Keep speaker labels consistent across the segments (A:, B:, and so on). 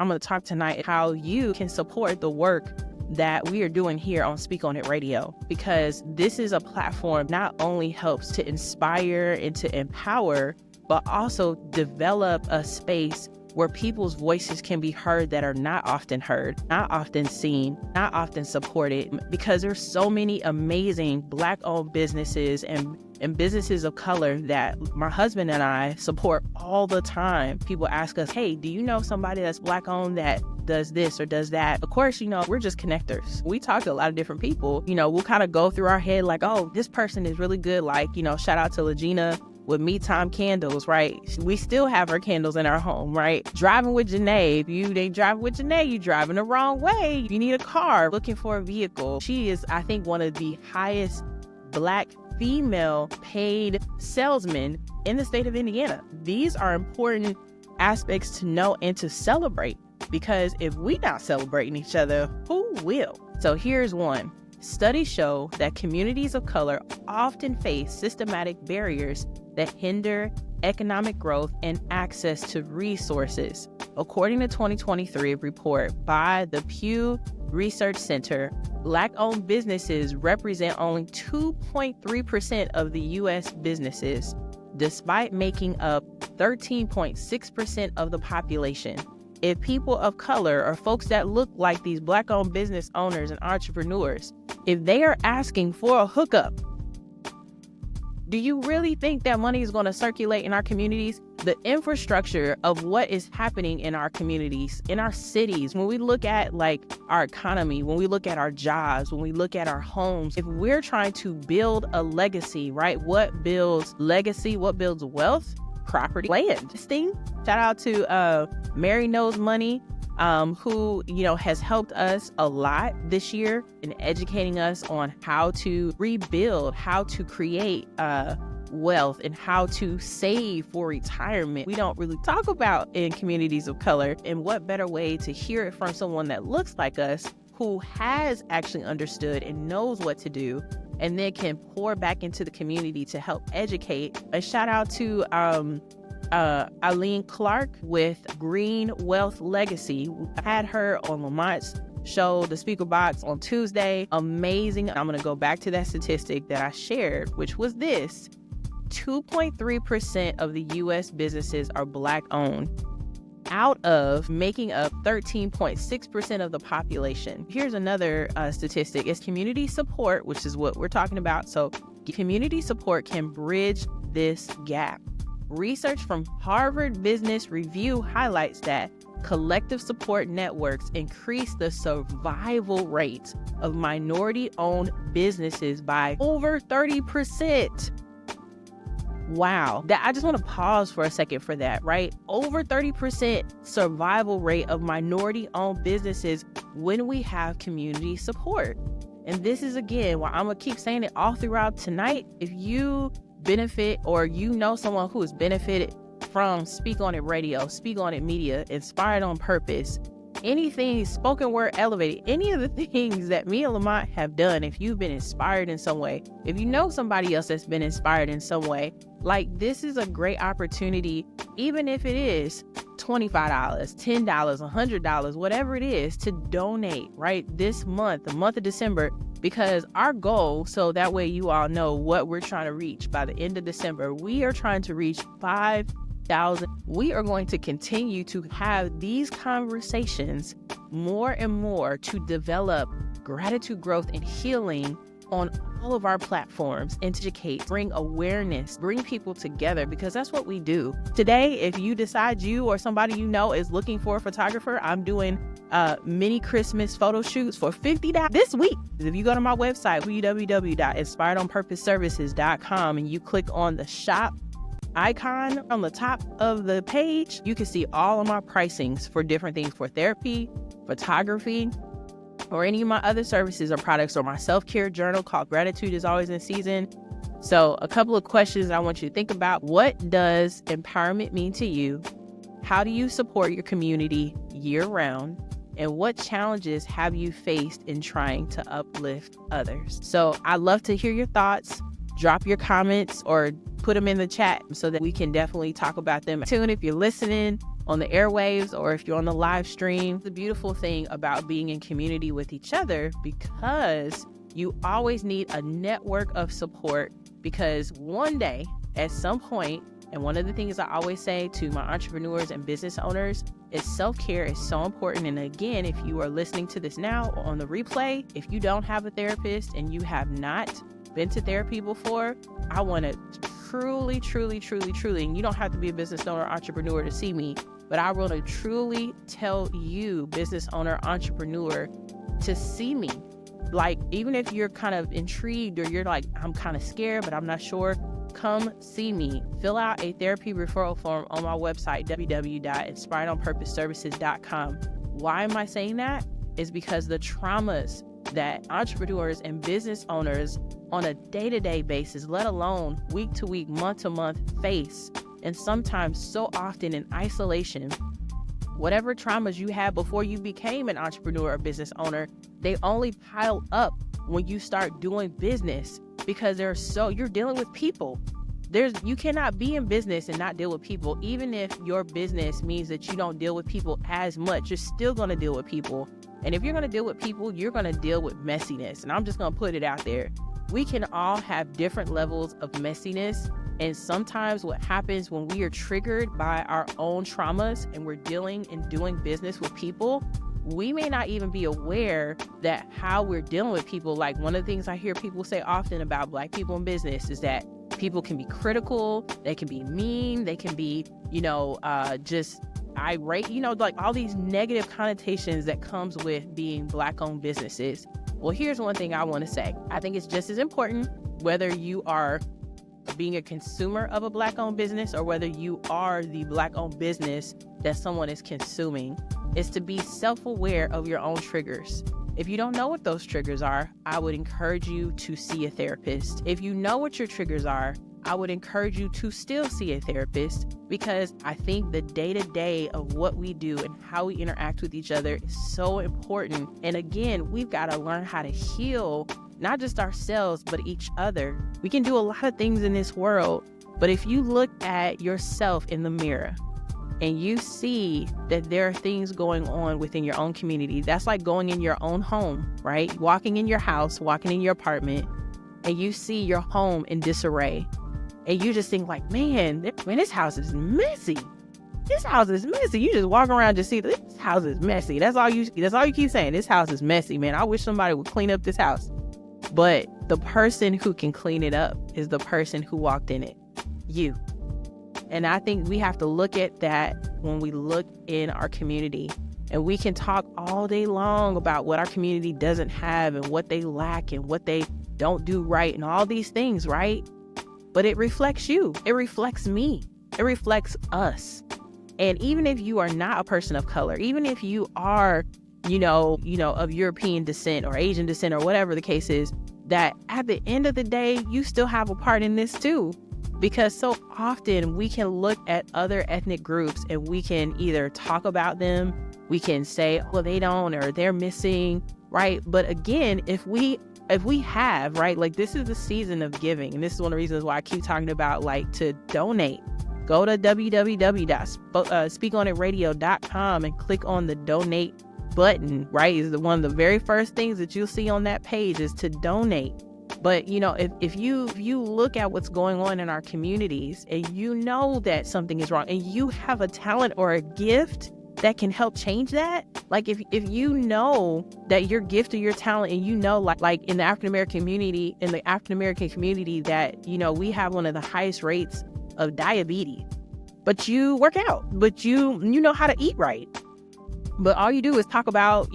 A: I'm going to talk tonight how you can support the work that we are doing here on Speak On It Radio, because this is a platform not only helps to inspire and to empower, but also develop a space where people's voices can be heard that are not often heard, not often seen, not often supported, because there's so many amazing Black-owned businesses and businesses of color that my husband and I support all the time. People ask us, hey, do you know somebody that's Black-owned that does this or does that? Of course, we're just connectors. We talk to a lot of different people. We'll kind of go through our head like, oh, this person is really good. Like, shout out to Legina with Me Time Candles, right? We still have her candles in our home, right? Driving with Janae. If you ain't driving with Janae, you driving the wrong way. You need a car, looking for a vehicle. She is, I think, one of the highest Black female paid salesmen in the state of Indiana. These are important aspects to know and to celebrate, because if we not celebrating each other, who will? So here's one. Studies show that communities of color often face systematic barriers that hinder economic growth and access to resources. According to 2023 report by the Pew Research Center, Black-owned businesses represent only 2.3% of the U.S. businesses, despite making up 13.6% of the population. If people of color or folks that look like these Black-owned business owners and entrepreneurs, if they are asking for a hookup, do you really think that money is going to circulate in our communities? The infrastructure of what is happening in our communities, in our cities, when we look at like our economy, when we look at our jobs, when we look at our homes, if we're trying to build a legacy, right? What builds legacy? What builds wealth? Property, land. Shout out to Mary Knows Money, who has helped us a lot this year in educating us on how to rebuild, how to create wealth, and how to save for retirement. We don't really talk about in communities of color, and what better way to hear it from someone that looks like us, who has actually understood and knows what to do, and then can pour back into the community to help educate. A shout out to Eileen Clark with Green Wealth Legacy. I had her on Lamont's show, The Speaker Box, on Tuesday. Amazing. I'm going to go back to that statistic that I shared, which was this: 2.3% of the U.S. businesses are Black-owned, out of making up 13.6% of the population. Here's another statistic. It's community support, which is what we're talking about. So community support can bridge this gap. Research from Harvard Business Review highlights that collective support networks increase the survival rate of minority-owned businesses by over 30%. Wow. I just want to pause for a second for that, right? Over 30% survival rate of minority-owned businesses when we have community support. And this is, again, why I'm going to keep saying it all throughout tonight. If you benefit, or someone who has benefited from Speak On It Radio, Speak On It Media, Inspired on Purpose, anything, spoken word elevated, any of the things that me and Lamont have done, if you've been inspired in some way, if you know somebody else that's been inspired in some way, like, this is a great opportunity, even if it is $25, $10, $100, whatever it is, to donate, right? This month, the month of December, because our goal, so that way you all know what we're trying to reach by the end of December, we are trying to reach 5,000. We are going to continue to have these conversations more and more to develop gratitude, growth, and healing on all of our platforms, and to educate, bring awareness, bring people together, because that's what we do. Today, if you decide you or somebody you know is looking for a photographer, I'm doing mini Christmas photo shoots for $50 this week. If you go to my website, www.inspiredonpurposeservices.com, and you click on the shop icon on the top of the page, you can see all of my pricings for different things, for therapy, photography, or any of my other services or products, or my self-care journal called Gratitude is Always in Season. So a couple of questions I want you to think about. What does empowerment mean to you? How do you support your community year-round? And what challenges have you faced in trying to uplift others? So I'd love to hear your thoughts. Drop your comments or put them in the chat so that we can definitely talk about them. Tune if you're listening on the airwaves or if you're on the live stream. The beautiful thing about being in community with each other, because you always need a network of support, because one day at some point, and one of the things I always say to my entrepreneurs and business owners is self-care is so important. And again, if you are listening to this now or on the replay, if you don't have a therapist and you have not been to therapy before, I want to truly, and you don't have to be a business owner or entrepreneur to see me, but I want to truly tell you, business owner, entrepreneur, to see me. Like, even if you're kind of intrigued or you're like, I'm kind of scared, but I'm not sure, come see me. Fill out a therapy referral form on my website, www.inspiredonpurposeservices.com. Why am I saying that? Is because the traumas that entrepreneurs and business owners on a day-to-day basis, let alone week-to-week, month-to-month face, and sometimes so often in isolation, whatever traumas you had before you became an entrepreneur or business owner, they only pile up when you start doing business, because you're dealing with people. You cannot be in business and not deal with people. Even if your business means that you don't deal with people as much, you're still going to deal with people. And if you're going to deal with people, you're going to deal with messiness. And I'm just going to put it out there. We can all have different levels of messiness. And sometimes what happens when we are triggered by our own traumas and we're dealing and doing business with people, we may not even be aware that how we're dealing with people. Like, one of the things I hear people say often about Black people in business is that people can be critical, they can be mean, they can be, just irate, like all these negative connotations that comes with being Black-owned businesses. Well, here's one thing I want to say. I think it's just as important whether you are being a consumer of a Black-owned business or whether you are the Black-owned business that someone is consuming, is to be self-aware of your own triggers. If you don't know what those triggers are, I would encourage you to see a therapist. If you know what your triggers are, I would encourage you to still see a therapist, because I think the day-to-day of what we do and how we interact with each other is so important. And again, we've got to learn how to heal, not just ourselves, but each other. We can do a lot of things in this world, but if you look at yourself in the mirror and you see that there are things going on within your own community, that's like going in your own home, right? Walking in your house, walking in your apartment, and you see your home in disarray. And you just think like, man, this house is messy. This house is messy. You just walk around, just see this house is messy. That's all you keep saying. This house is messy, man. I wish somebody would clean up this house. But the person who can clean it up is the person who walked in it, you. And I think we have to look at that when we look in our community. And we can talk all day long about what our community doesn't have and what they lack and what they don't do right and all these things, right? But it reflects you. It reflects me. It reflects us. And even if you are not a person of color, even if you are, of European descent or Asian descent or whatever the case is, that at the end of the day, you still have a part in this too. Because so often we can look at other ethnic groups and we can either talk about them, we can say, well, they don't, or they're missing, right? But again, if we have, right, like this is the season of giving. And this is one of the reasons why I keep talking about like to donate. Go to www.speakonitradio.com and click on the donate button, right? Is one of the very first things that you'll see on that page is to donate. But, if you look at what's going on in our communities and you know that something is wrong and you have a talent or a gift that can help change that, like if you know that your gift or your talent, and like in the African-American community, that, we have one of the highest rates of diabetes, but you work out, but you know how to eat right. But all you do is talk about,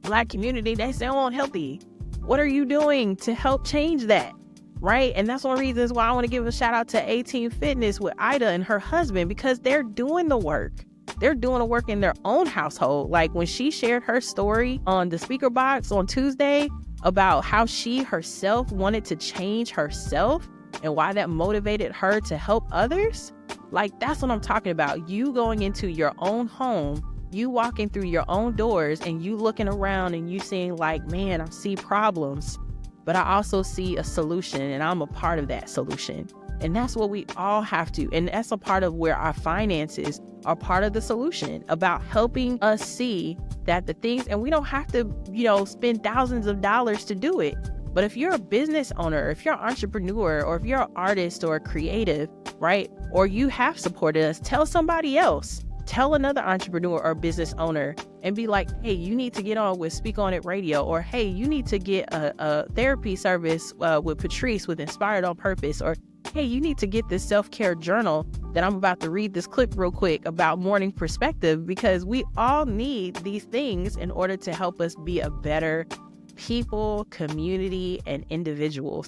A: Black community, they say, oh, unhealthy. What are you doing to help change that? Right? And that's one of the reasons why I want to give a shout out to 18 Fitness with Ida and her husband, because they're doing the work. They're doing the work in their own household. Like when she shared her story on the speaker box on Tuesday about how she herself wanted to change herself and why that motivated her to help others. Like that's what I'm talking about. You going into your own home, you walking through your own doors and you looking around and you seeing like, man, I see problems, but I also see a solution and I'm a part of that solution. And that's what we all have to. And that's a part of where our finances are part of the solution, about helping us see that the things, and we don't have to, spend thousands of dollars to do it. But if you're a business owner, if you're an entrepreneur, or if you're an artist or a creative, right? Or you have supported us, tell somebody else. Tell another entrepreneur or business owner and be like, hey, you need to get on with Speak On It Radio, or hey, you need to get a therapy service with Patrice with Inspired on Purpose, or hey, you need to get this self-care journal that I'm about to read this clip real quick about morning perspective, because we all need these things in order to help us be a better people, community, and individuals.